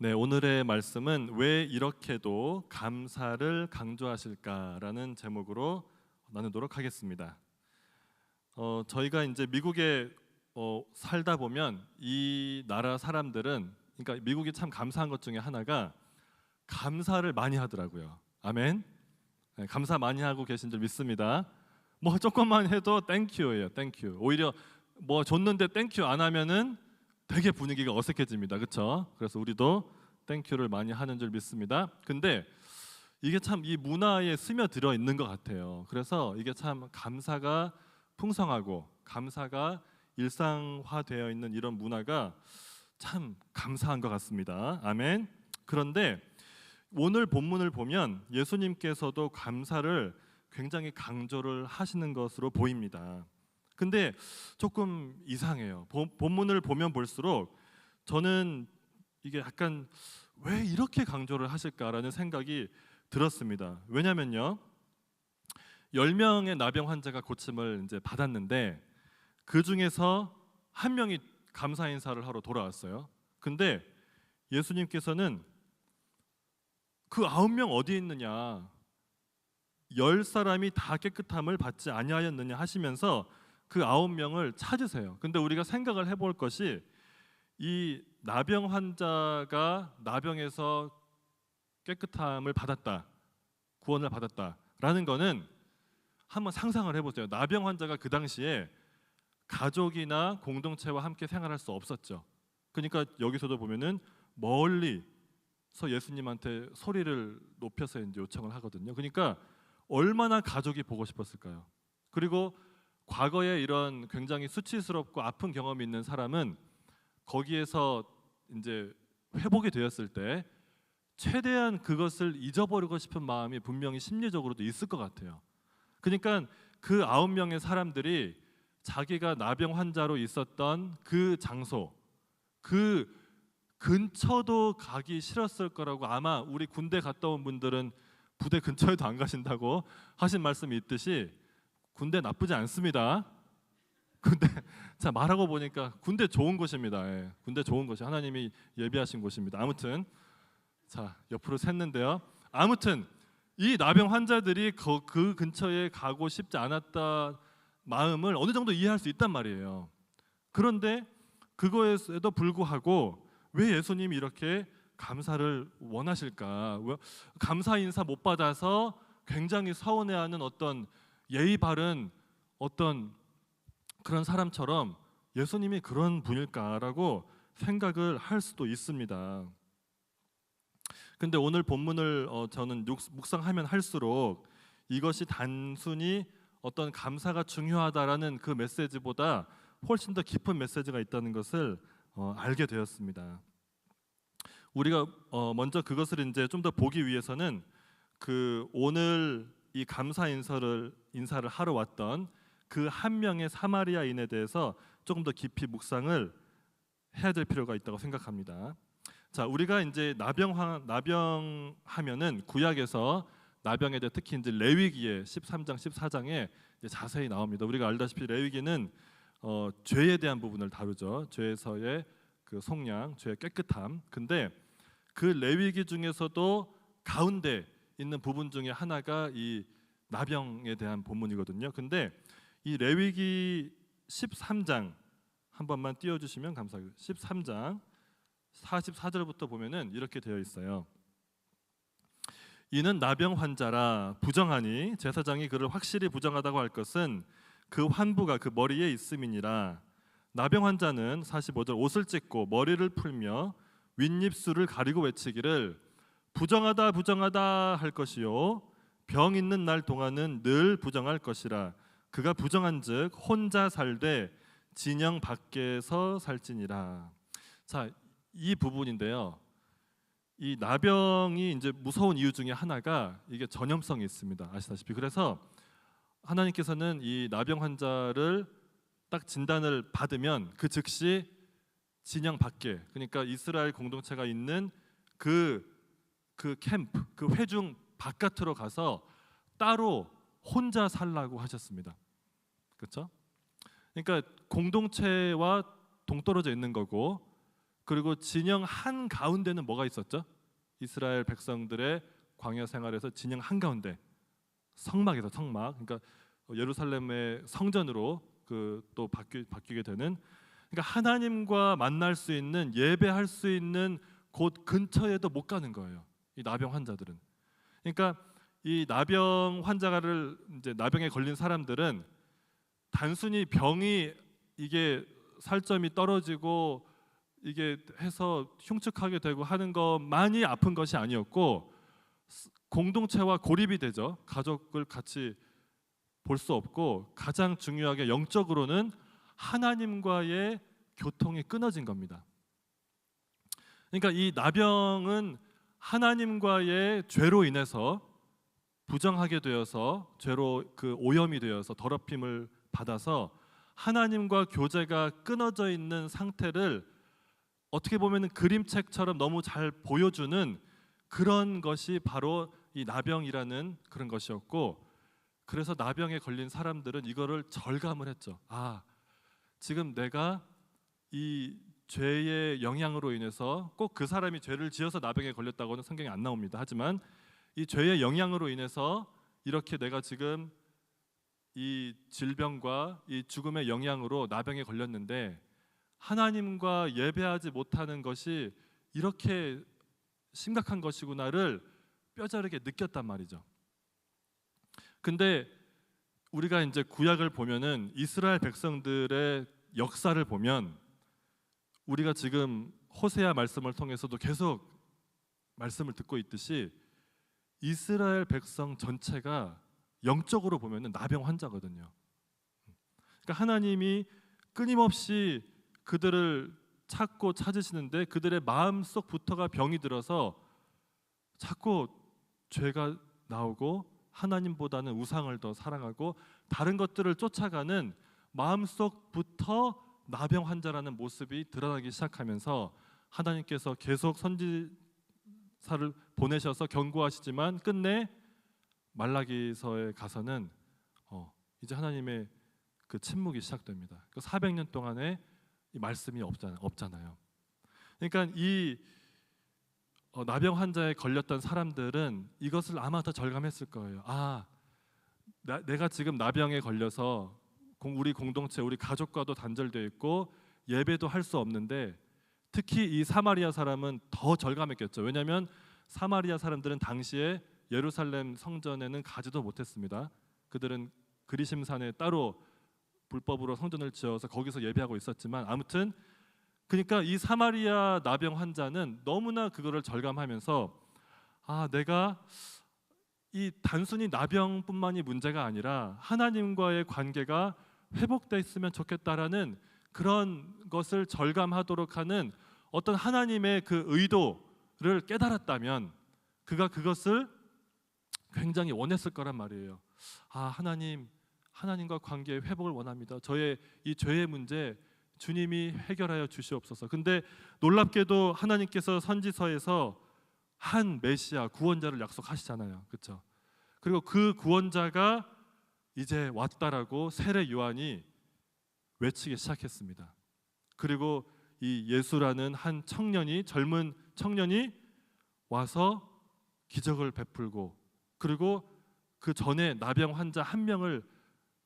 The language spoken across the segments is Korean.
네, 오늘의 말씀은 왜 이렇게도 감사를 강조하실까라는 제목으로 나누도록 하겠습니다. 저희가 이제 미국에 살다 보면 이 나라 사람들은, 그러니까 미국이 참 감사한 것 중에 하나가 감사를 많이 하더라고요. 아멘. 네, 감사 많이 하고 계신 줄 믿습니다. 뭐 조금만 해도 땡큐예요, 땡큐. 오히려 뭐 줬는데 땡큐 안 하면은 되게 분위기가 어색해집니다. 그렇죠? 그래서 우리도 땡큐를 많이 하는 줄 믿습니다. 근데 이게 참 이 문화에 스며들어 있는 것 같아요. 그래서 이게 참 감사가 풍성하고 감사가 일상화되어 있는 이런 문화가 참 감사한 것 같습니다. 아멘. 그런데 오늘 본문을 보면 예수님께서도 감사를 굉장히 강조를 하시는 것으로 보입니다. 근데 조금 이상해요. 본문을 보면 볼수록 저는 이게 약간 왜 이렇게 강조를 하실까라는 생각이 들었습니다. 왜냐면요, 10명의 나병 환자가 고침을 이제 받았는데 그 중에서 한 명이 감사 인사를 하러 돌아왔어요. 근데 예수님께서는 그 9명 어디 있느냐, 10사람이 다 깨끗함을 받지 아니하였느냐 하시면서 그 9명을 찾으세요. 근데 우리가 생각을 해볼 것이, 이 나병 환자가 나병에서 깨끗함을 받았다, 구원을 받았다라는 거는 한번 상상을 해보세요. 나병 환자가 그 당시에 가족이나 공동체와 함께 생활할 수 없었죠. 그러니까 여기서도 보면은 멀리서 예수님한테 소리를 높여서 이제 요청을 하거든요. 그러니까 얼마나 가족이 보고 싶었을까요? 그리고 과거에 이런 굉장히 수치스럽고 아픈 경험이 있는 사람은 거기에서 이제 회복이 되었을 때 최대한 그것을 잊어버리고 싶은 마음이 분명히 심리적으로도 있을 것 같아요. 그러니까 그 9명의 사람들이 자기가 나병 환자로 있었던 그 장소, 그 근처도 가기 싫었을 거라고, 아마 우리 군대 갔다 온 분들은 부대 근처에도 안 가신다고 하신 말씀이 있듯이 군대 나쁘지 않습니다. 근데 자, 말하고 보니까 군대 좋은 곳입니다. 예, 군대 좋은 곳이 하나님이 예비하신 곳입니다. 아무튼 자, 옆으로 샜는데요. 아무튼 이 나병 환자들이 그 근처에 가고 싶지 않았다 마음을 어느 정도 이해할 수 있단 말이에요. 그런데 그거에도 불구하고 왜 예수님이 이렇게 감사를 원하실까? 왜 감사 인사 못 받아서 굉장히 서운해하는 어떤 예의 바른 어떤 그런 사람처럼 예수님이 그런 분일까라고 생각을 할 수도 있습니다. 근데 오늘 본문을 저는 묵상하면 할수록 이것이 단순히 어떤 감사가 중요하다라는 그 메시지보다 훨씬 더 깊은 메시지가 있다는 것을 알게 되었습니다. 우리가 먼저 그것을 이제 좀 더 보기 위해서는 그 오늘 이 감사 인사를 하러 왔던 그 한 명의 사마리아인에 대해서 조금 더 깊이 묵상을 해야 될 필요가 있다고 생각합니다. 자, 우리가 이제 나병 하면은 구약에서 나병에 대해 특히 이제 레위기의 13장 14장에 자세히 나옵니다. 우리가 알다시피 레위기는 죄에 대한 부분을 다루죠. 죄에서의 그 속량, 죄의 깨끗함. 근데 그 레위기 중에서도 가운데 있는 부분 중에 하나가 이 나병에 대한 본문이거든요. 근데 이 레위기 13장 한 번만 띄워주시면 감사하겠습니다. 13장 44절부터 보면은 이렇게 되어 있어요. 이는 나병 환자라 부정하니 제사장이 그를 확실히 부정하다고 할 것은 그 환부가 그 머리에 있음이니라. 나병 환자는 45절 옷을 찢고 머리를 풀며 윗입술을 가리고 외치기를 부정하다 부정하다 할 것이요 병 있는 날 동안은 늘 부정할 것이라. 그가 부정한즉 혼자 살되 진영 밖에서 살지니라. 자, 이 부분인데요. 이 나병이 이제 무서운 이유 중에 하나가 이게 전염성이 있습니다. 아시다시피. 그래서 하나님께서는 이 나병 환자를 딱 진단을 받으면 그 즉시 진영 밖에, 그러니까 이스라엘 공동체가 있는 그 캠프, 그 회중 바깥으로 가서 따로 혼자 살라고 하셨습니다. 그렇죠? 그러니까 공동체와 동떨어져 있는 거고 그리고 진영 한 가운데는 뭐가 있었죠? 이스라엘 백성들의 광야 생활에서 진영 한 가운데 성막에서 성막, 그러니까 예루살렘의 성전으로 또 바뀌게 되는, 그러니까 하나님과 만날 수 있는, 예배할 수 있는 곳 근처에도 못 가는 거예요, 이 나병 환자들은. 그러니까 이 나병 환자를 이제 나병에 걸린 사람들은 단순히 병이 이게 살점이 떨어지고 이게 해서 흉측하게 되고 하는 것만이 아픈 것이 아니었고, 공동체와 고립이 되죠. 가족을 같이 볼 수 없고, 가장 중요하게 영적으로는 하나님과의 교통이 끊어진 겁니다. 그러니까 이 나병은 하나님과의 죄로 인해서 부정하게 되어서, 죄로 오염이 되어서 더럽힘을 받아서 하나님과 교제가 끊어져 있는 상태를 어떻게 보면 그림책처럼 너무 잘 보여주는 그런 것이 바로 이 나병이라는 그런 것이었고, 그래서 나병에 걸린 사람들은 이거를 절감을 했죠. 지금 내가 이 죄의 영향으로 인해서, 꼭 그 사람이 죄를 지어서 나병에 걸렸다고는 성경에 안 나옵니다. 하지만 이 죄의 영향으로 인해서 이렇게 내가 지금 이 질병과 이 죽음의 영향으로 나병에 걸렸는데, 하나님과 예배하지 못하는 것이 이렇게 심각한 것이구나를 뼈저리게 느꼈단 말이죠. 근데 우리가 이제 구약을 보면은, 이스라엘 백성들의 역사를 보면, 우리가 지금 호세아 말씀을 통해서도 계속 말씀을 듣고 있듯이 이스라엘 백성 전체가 영적으로 보면은 나병 환자거든요. 그러니까 하나님이 끊임없이 그들을 찾고 찾으시는데, 그들의 마음속부터가 병이 들어서 자꾸 죄가 나오고 하나님보다는 우상을 더 사랑하고 다른 것들을 쫓아가는 마음속부터 나병 환자라는 모습이 드러나기 시작하면서, 하나님께서 계속 선지사를 보내셔서 경고하시지만 끝내 말라기서에 가서는 이제 하나님의 그 침묵이 시작됩니다. 400년 동안에 이 말씀이 없잖아요. 그러니까 이 나병 환자에 걸렸던 사람들은 이것을 아마 더 절감했을 거예요. 내가 지금 나병에 걸려서 우리 공동체, 우리 가족과도 단절되어 있고 예배도 할 수 없는데, 특히 이 사마리아 사람은 더 절감했겠죠. 왜냐하면 사마리아 사람들은 당시에 예루살렘 성전에는 가지도 못했습니다. 그들은 그리심산에 따로 불법으로 성전을 지어서 거기서 예배하고 있었지만, 아무튼 그러니까 이 사마리아 나병 환자는 너무나 그거를 절감하면서, 내가 이 단순히 나병뿐만이 문제가 아니라 하나님과의 관계가 회복돼 있으면 좋겠다라는 그런 것을 절감하도록 하는 어떤 하나님의 그 의도를 깨달았다면, 그가 그것을 굉장히 원했을 거란 말이에요. 하나님과 관계의 회복을 원합니다. 저의 이 죄의 문제 주님이 해결하여 주시옵소서. 근데 놀랍게도 하나님께서 선지서에서 한 메시아 구원자를 약속하시잖아요. 그렇죠? 그리고 그 구원자가 이제 왔다라고 세례 요한이 외치기 시작했습니다. 그리고 이 예수라는 한 젊은 청년이 와서 기적을 베풀고, 그리고 그 전에 나병 환자 한 명을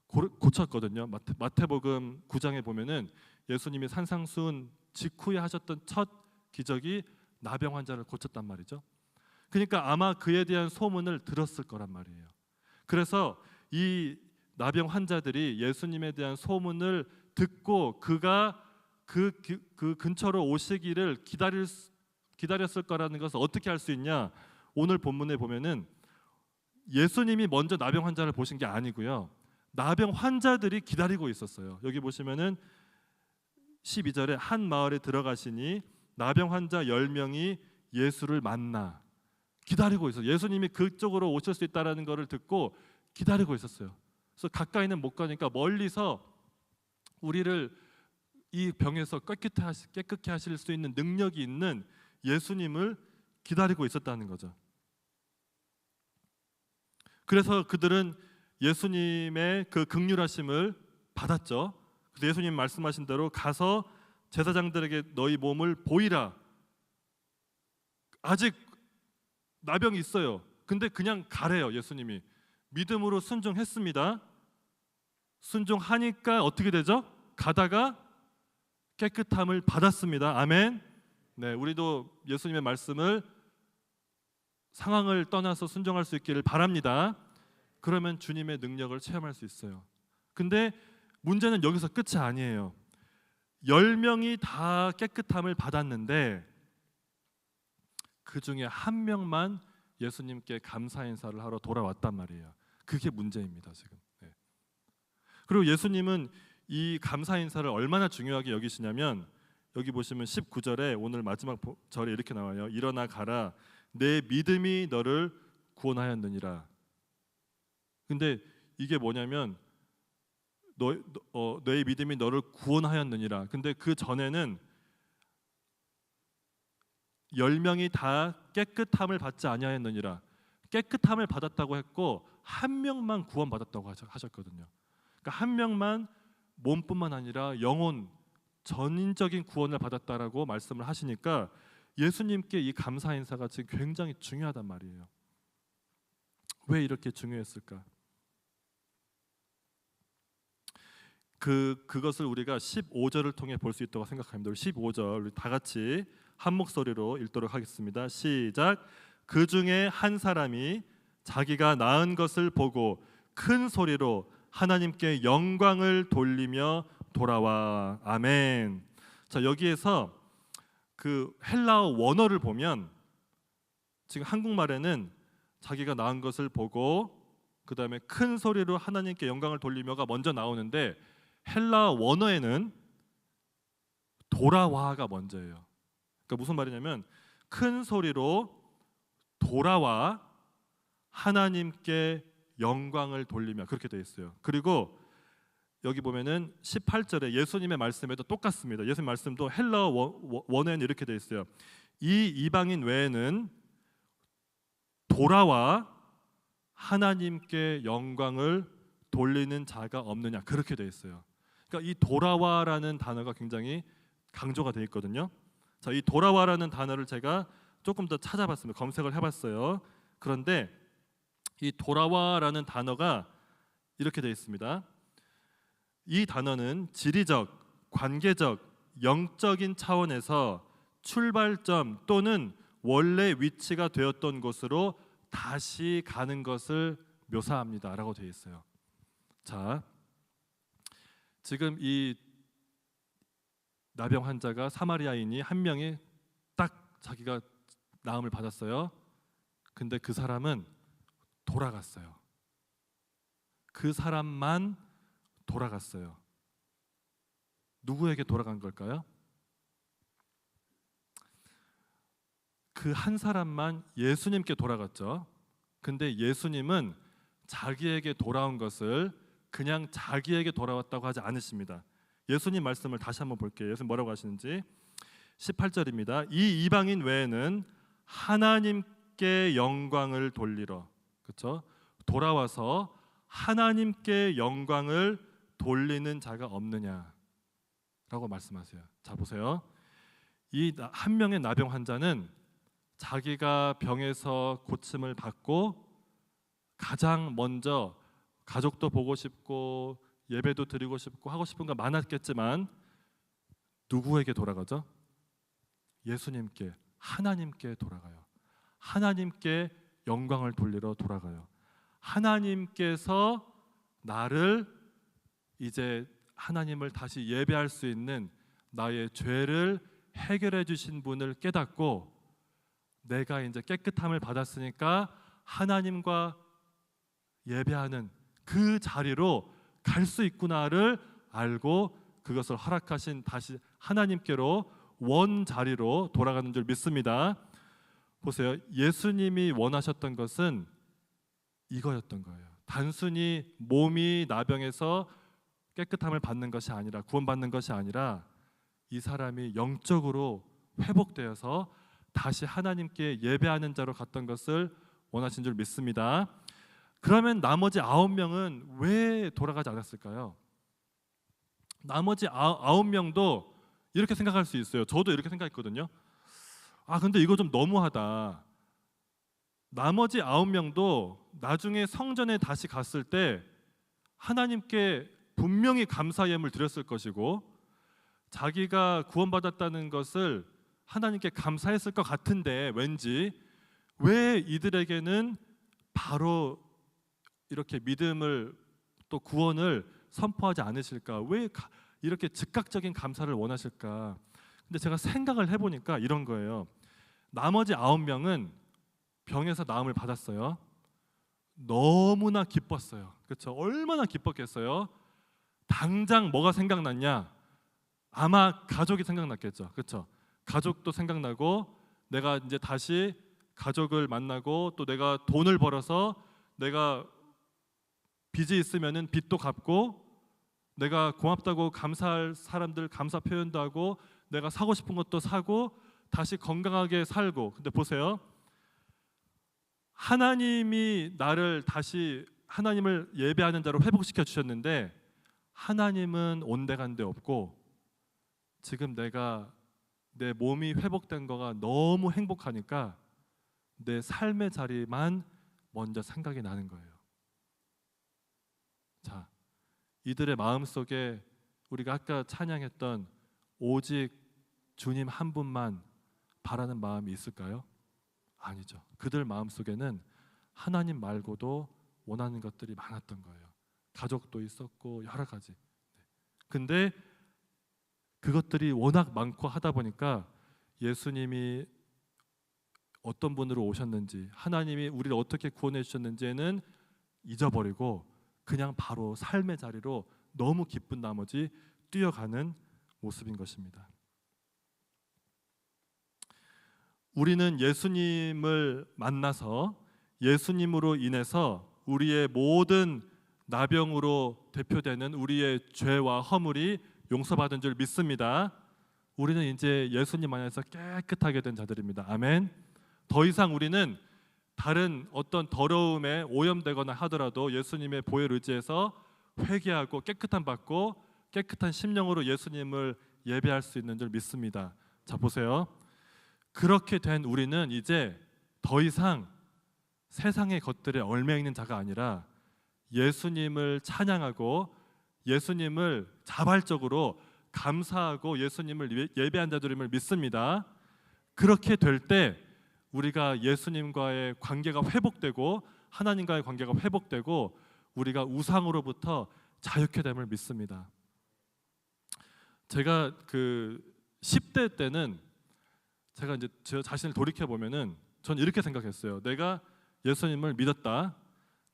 고쳤거든요. 마태복음 9장에 보면은 예수님이 산상수훈 직후에 하셨던 첫 기적이 나병 환자를 고쳤단 말이죠. 그러니까 아마 그에 대한 소문을 들었을 거란 말이에요. 그래서 이 나병 환자들이 예수님에 대한 소문을 듣고 그가 그 근처로 오시기를 기다렸을 거라는 것을 어떻게 알 수 있냐? 오늘 본문에 보면은 예수님이 먼저 나병 환자를 보신 게 아니고요, 나병 환자들이 기다리고 있었어요. 여기 보시면은 12절에 한 마을에 들어가시니 나병 환자 10명이 예수를 만나 기다리고 있어요. 예수님이 그쪽으로 오실 수 있다라는 것을 듣고 기다리고 있었어요. 그래서 가까이는 못 가니까 멀리서 우리를 이 병에서 깨끗게 하실 수 있는 능력이 있는 예수님을 기다리고 있었다는 거죠. 그래서 그들은 예수님의 그 긍휼하심을 받았죠. 그래서 예수님 말씀하신 대로 가서 제사장들에게 너희 몸을 보이라. 아직 나병이 있어요. 근데 그냥 가래요. 예수님이 믿음으로 순종했습니다. 순종하니까 어떻게 되죠? 가다가 깨끗함을 받았습니다. 아멘. 네, 우리도 예수님의 말씀을 상황을 떠나서 순종할 수 있기를 바랍니다. 그러면 주님의 능력을 체험할 수 있어요. 근데 문제는 여기서 끝이 아니에요. 10명이 다 깨끗함을 받았는데 그 중에 한 명만 예수님께 감사 인사를 하러 돌아왔단 말이에요. 그게 문제입니다, 지금. 네. 그리고 예수님은 이 감사 인사를 얼마나 중요하게 여기시냐면 여기 보시면 19절에 오늘 마지막 절에 이렇게 나와요. 일어나 가라. 내 믿음이 너를 구원하였느니라. 근데 이게 뭐냐면 너의 믿음이 너를 구원하였느니라. 근데 그 전에는 10명이 다 깨끗함을 받지 아니하였느니라. 깨끗함을 받았다고 했고 한 명만 구원받았다고 하셨거든요. 그러니까 한 명만 몸뿐만 아니라 영혼 전인적인 구원을 받았다라고 말씀을 하시니까 예수님께 이 감사 인사가 지금 굉장히 중요하단 말이에요. 왜 이렇게 중요했을까? 그것을 우리가 15절을 통해 볼 수 있다고 생각합니다. 우리 15절 우리 다 같이 한 목소리로 읽도록 하겠습니다. 시작. 그 중에 한 사람이 자기가 낳은 것을 보고 큰 소리로 하나님께 영광을 돌리며 돌아와. 아멘. 자, 여기에서 그 헬라어 원어를 보면 지금 한국말에는 자기가 낳은 것을 보고 그 다음에 큰 소리로 하나님께 영광을 돌리며가 먼저 나오는데 헬라어 원어에는 돌아와가 먼저예요. 그러니까 무슨 말이냐면 큰 소리로 돌아와 하나님께 영광을 돌리며 그렇게 되어 있어요. 그리고 여기 보면은 18절에 예수님의 말씀에도 똑같습니다. 예수님 말씀도 헬라어 원어에는 이렇게 되어 있어요. 이 이방인 외에는 돌아와 하나님께 영광을 돌리는 자가 없느냐 그렇게 되어 있어요. 그러니까 이 돌아와라는 단어가 굉장히 강조가 되어 있거든요. 자, 이 돌아와라는 단어를 제가 조금 더 찾아봤습니다. 검색을 해봤어요. 그런데 이 돌아와라는 단어가 이렇게 되어 있습니다. 이 단어는 지리적, 관계적, 영적인 차원에서 출발점 또는 원래 위치가 되었던 곳으로 다시 가는 것을 묘사합니다라고 되어 있어요. 자, 지금 이 나병 환자가 사마리아인이 한 명이 딱 자기가 나음을 받았어요. 근데 그 사람은 돌아갔어요. 그 사람만 돌아갔어요. 누구에게 돌아간 걸까요? 그 한 사람만 예수님께 돌아갔죠. 근데 예수님은 자기에게 돌아온 것을 그냥 자기에게 돌아왔다고 하지 않으십니다. 예수님 말씀을 다시 한번 볼게요. 예수님 뭐라고 하시는지 18절입니다. 이 이방인 외에는 하나님께 영광을 돌리러, 그렇죠? 돌아와서 하나님께 영광을 돌리는 자가 없느냐라고 말씀하세요. 자, 보세요. 이 한 명의 나병 환자는 자기가 병에서 고침을 받고 가장 먼저 가족도 보고 싶고 예배도 드리고 싶고 하고 싶은 거 많았겠지만 누구에게 돌아가죠? 예수님께, 하나님께 돌아가요. 하나님께 영광을 돌리러 돌아가요. 하나님께서 나를 이제 하나님을 다시 예배할 수 있는 나의 죄를 해결해 주신 분을 깨닫고 내가 이제 깨끗함을 받았으니까 하나님과 예배하는 그 자리로 갈 수 있구나를 알고 그것을 허락하신 다시 하나님께로 원 자리로 돌아가는 줄 믿습니다. 보세요. 예수님이 원하셨던 것은 이거였던 거예요. 단순히 몸이 나병에서 깨끗함을 받는 것이 아니라 구원받는 것이 아니라 이 사람이 영적으로 회복되어서 다시 하나님께 예배하는 자로 갔던 것을 원하신 줄 믿습니다. 그러면 나머지 9명은 왜 돌아가지 않았을까요? 나머지 9명도 이렇게 생각할 수 있어요. 저도 이렇게 생각했거든요. 아, 근데 이거 좀 너무하다. 나머지 9명도 나중에 성전에 다시 갔을 때 하나님께 분명히 감사 예물 드렸을 것이고 자기가 구원받았다는 것을 하나님께 감사했을 것 같은데 왠지 왜 이들에게는 바로 이렇게 믿음을 또 구원을 선포하지 않으실까? 왜 이렇게 즉각적인 감사를 원하실까? 근데 제가 생각을 해보니까 이런 거예요. 나머지 9명은 병에서 나음을 받았어요. 너무나 기뻤어요. 그렇죠? 얼마나 기뻤겠어요? 당장 뭐가 생각났냐? 아마 가족이 생각났겠죠. 그렇죠? 가족도 생각나고 내가 이제 다시 가족을 만나고 또 내가 돈을 벌어서 내가 빚이 있으면은 빚도 갚고 내가 고맙다고 감사할 사람들 감사 표현도 하고 내가 사고 싶은 것도 사고 다시 건강하게 살고. 근데 보세요. 하나님이 나를 다시 하나님을 예배하는 자로 회복시켜 주셨는데 하나님은 온데간데 없고 지금 내가 내 몸이 회복된 거가 너무 행복하니까 내 삶의 자리만 먼저 생각이 나는 거예요. 자, 이들의 마음속에 우리가 아까 찬양했던 오직 주님 한 분만 바라는 마음이 있을까요? 아니죠. 그들 마음속에는 하나님 말고도 원하는 것들이 많았던 거예요. 가족도 있었고 여러 가지. 근데 그것들이 워낙 많고 하다 보니까 예수님이 어떤 분으로 오셨는지 하나님이 우리를 어떻게 구원해 주셨는지에는 잊어버리고 그냥 바로 삶의 자리로 너무 기쁜 나머지 뛰어가는 모습인 것입니다. 우리는 예수님을 만나서 예수님으로 인해서 우리의 모든 나병으로 대표되는 우리의 죄와 허물이 용서받은 줄 믿습니다. 우리는 이제 예수님 안에서 깨끗하게 된 자들입니다. 아멘. 더 이상 우리는 다른 어떤 더러움에 오염되거나 하더라도 예수님의 보혈 의지해서 회개하고 깨끗함 받고 깨끗한 심령으로 예수님을 예배할 수 있는 줄 믿습니다. 자, 보세요. 그렇게 된 우리는 이제 더 이상 세상의 것들에 얽매 있는 자가 아니라 예수님을 찬양하고 예수님을 자발적으로 감사하고 예수님을 예배한 자들임을 믿습니다. 그렇게 될 때 우리가 예수님과의 관계가 회복되고 하나님과의 관계가 회복되고 우리가 우상으로부터 자유케 됨을 믿습니다. 제가 그 10대 때는 제가 이제 제 자신을 돌이켜 보면은 전 이렇게 생각했어요. 내가 예수님을 믿었다.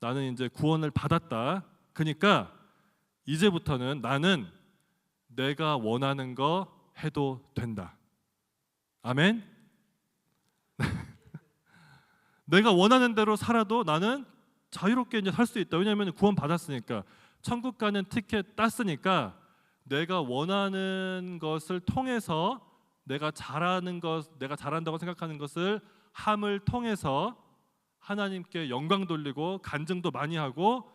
나는 이제 구원을 받았다. 그러니까 이제부터는 나는 내가 원하는 거 해도 된다. 아멘. 내가 원하는 대로 살아도 나는 자유롭게 이제 살 수 있다. 왜냐하면 구원 받았으니까 천국 가는 티켓 땄으니까 내가 원하는 것을 통해서 내가 잘하는 것, 내가 잘한다고 생각하는 것을 함을 통해서 하나님께 영광 돌리고 간증도 많이 하고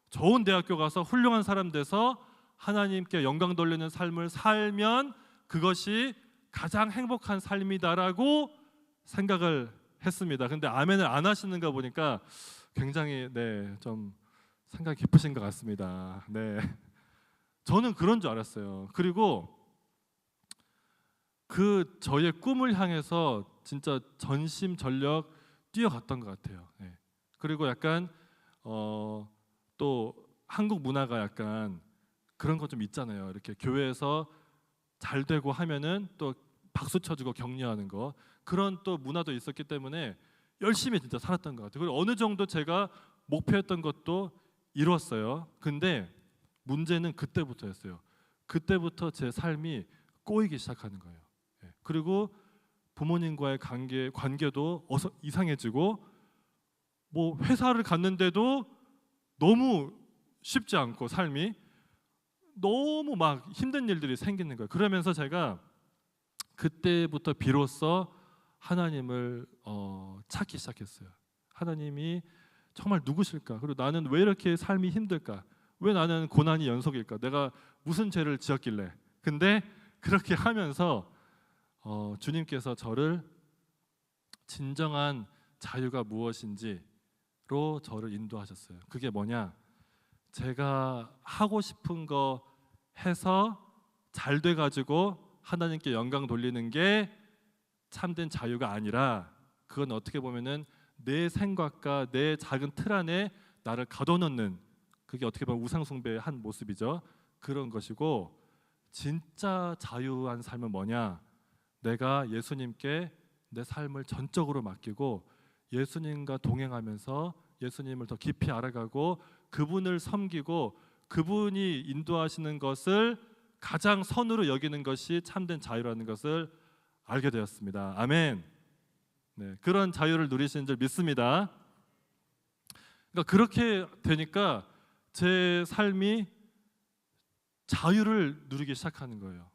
좋은 대학교 가서 훌륭한 사람 돼서 하나님께 영광 돌리는 삶을 살면 그것이 가장 행복한 삶이다라고 생각을 했습니다. 근데 아멘을 안 하시는가 보니까 굉장히 좀 생각 깊으신 것 같습니다. 저는 그런 줄 알았어요. 그리고 그 저의 꿈을 향해서 진짜 전심전력 뛰어갔던 것 같아요. 그리고 약간 또 한국 문화가 약간 그런 거 좀 있잖아요. 이렇게 교회에서 잘 되고 하면은 또 박수 쳐주고 격려하는 거, 그런 또 문화도 있었기 때문에 열심히 진짜 살았던 것 같아요. 그리고 어느 정도 제가 목표했던 것도 이뤘어요. 근데 문제는 그때부터였어요. 그때부터 제 삶이 꼬이기 시작하는 거예요. 그리고 부모님과의 관계도 이상해지고 뭐 회사를 갔는데도 너무 쉽지 않고 삶이 너무 막 힘든 일들이 생기는 거예요. 그러면서 제가 그때부터 비로소 하나님을 찾기 시작했어요. 하나님이 정말 누구실까? 그리고 나는 왜 이렇게 삶이 힘들까? 왜 나는 고난이 연속일까? 내가 무슨 죄를 지었길래? 근데 그렇게 하면서 주님께서 저를 진정한 자유가 무엇인지로 저를 인도하셨어요. 그게 뭐냐? 제가 하고 싶은 거 해서 잘 돼가지고 하나님께 영광 돌리는 게 참된 자유가 아니라, 그건 어떻게 보면은 내 생각과 내 작은 틀 안에 나를 가둬놓는, 그게 어떻게 보면 우상숭배의 한 모습이죠. 그런 것이고, 진짜 자유한 삶은 뭐냐? 내가 예수님께 내 삶을 전적으로 맡기고 예수님과 동행하면서 예수님을 더 깊이 알아가고 그분을 섬기고 그분이 인도하시는 것을 가장 선으로 여기는 것이 참된 자유라는 것을 알게 되었습니다. 아멘. 네, 그런 자유를 누리시는 줄 믿습니다. 그러니까 그렇게 되니까 제 삶이 자유를 누리기 시작하는 거예요.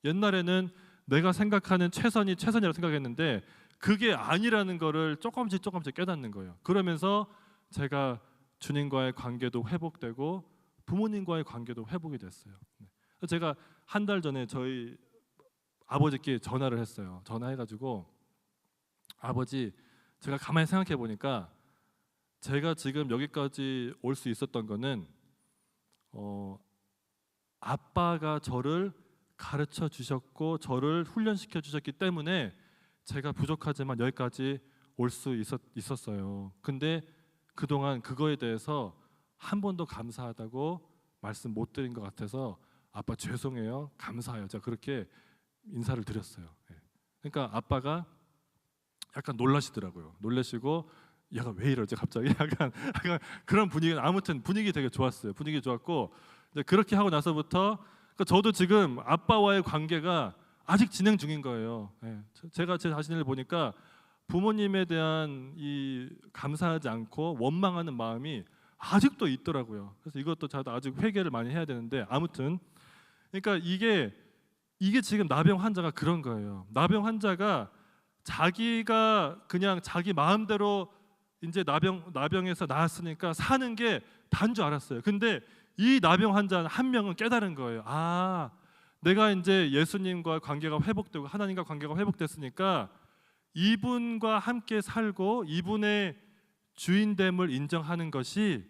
옛날에는 내가 생각하는 최선이라고 생각했는데 그게 아니라는 거를 조금씩 깨닫는 거예요. 그러면서 제가 주님과의 관계도 회복되고 부모님과의 관계도 회복이 됐어요. 제가 한 달 전에 저희 아버지께 전화를 했어요. 전화해가지고, 아버지, 제가 가만히 생각해 보니까 제가 지금 여기까지 올 수 있었던 거는 아빠가 저를 가르쳐 주셨고 저를 훈련시켜 주셨기 때문에 제가 부족하지만 여기까지 올 수 있었어요. 근데 그동안 그거에 대해서 한 번도 감사하다고 말씀 못 드린 것 같아서 아빠 죄송해요, 감사해요, 제가 그렇게 인사를 드렸어요. 그러니까 아빠가 약간 놀라시더라고요. 놀라시고 얘가 왜 이러지 갑자기 약간 그런 분위기, 아무튼 분위기 되게 좋았어요. 분위기 좋았고, 이제 그렇게 하고 나서부터 그러니까 저도 지금 아빠와의 관계가 아직 진행 중인 거예요. 제가 제 자신을 보니까 부모님에 대한 이 감사하지 않고 원망하는 마음이 아직도 있더라고요. 그래서 이것도 저도 아직 회개를 많이 해야 되는데, 아무튼 그러니까 이게 지금 나병 환자가 그런 거예요. 나병 환자가 자기가 그냥 자기 마음대로 이제 나병에서 나았으니까 사는 게 단 줄 알았어요. 근데 이 나병 환자 한 명은 깨달은 거예요. 아, 내가 이제 예수님과 관계가 회복되고 하나님과 관계가 회복됐으니까 이분과 함께 살고 이분의 주인됨을 인정하는 것이,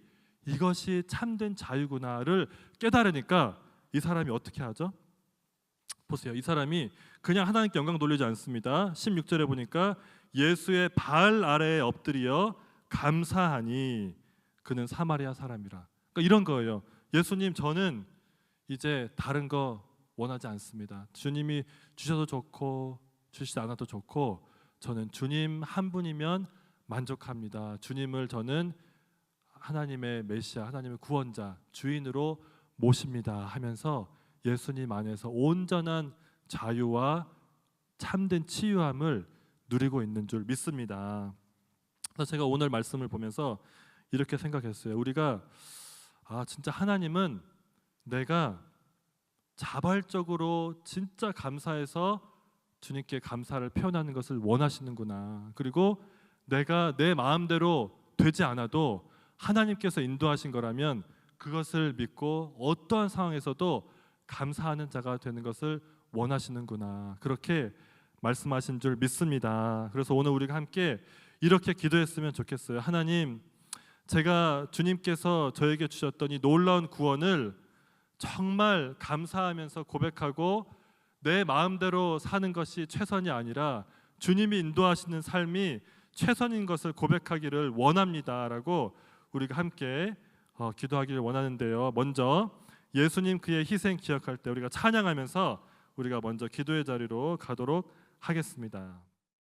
이것이 참된 자유구나를 깨달으니까 이 사람이 어떻게 하죠? 보세요. 이 사람이 그냥 하나님께 영광 돌리지 않습니다. 16절에 보니까 예수의 발 아래에 엎드려 감사하니 그는 사마리아 사람이라. 그러니까 이런 거예요. 예수님, 저는 이제 다른 거 원하지 않습니다. 주님이 주셔도 좋고 주시지 않아도 좋고 저는 주님 한 분이면 만족합니다. 주님을 저는 하나님의 메시아, 하나님의 구원자, 주인으로 모십니다 하면서 예수님 안에서 온전한 자유와 참된 치유함을 누리고 있는 줄 믿습니다. 그래서 제가 오늘 말씀을 보면서 이렇게 생각했어요. 우리가 진짜 하나님은 내가 자발적으로 진짜 감사해서 주님께 감사를 표현하는 것을 원하시는구나. 그리고 내가 내 마음대로 되지 않아도 하나님께서 인도하신 거라면 그것을 믿고 어떠한 상황에서도 감사하는 자가 되는 것을 원하시는구나. 그렇게 말씀하신 줄 믿습니다. 그래서 오늘 우리가 함께 이렇게 기도했으면 좋겠어요. 하나님, 제가 주님께서 저에게 주셨던 이 놀라운 구원을 정말 감사하면서 고백하고 내 마음대로 사는 것이 최선이 아니라 주님이 인도하시는 삶이 최선인 것을 고백하기를 원합니다라고 우리가 함께 기도하기를 원하는데요. 먼저 예수님 그의 희생 기억할 때 우리가 찬양하면서 우리가 먼저 기도의 자리로 가도록 하겠습니다.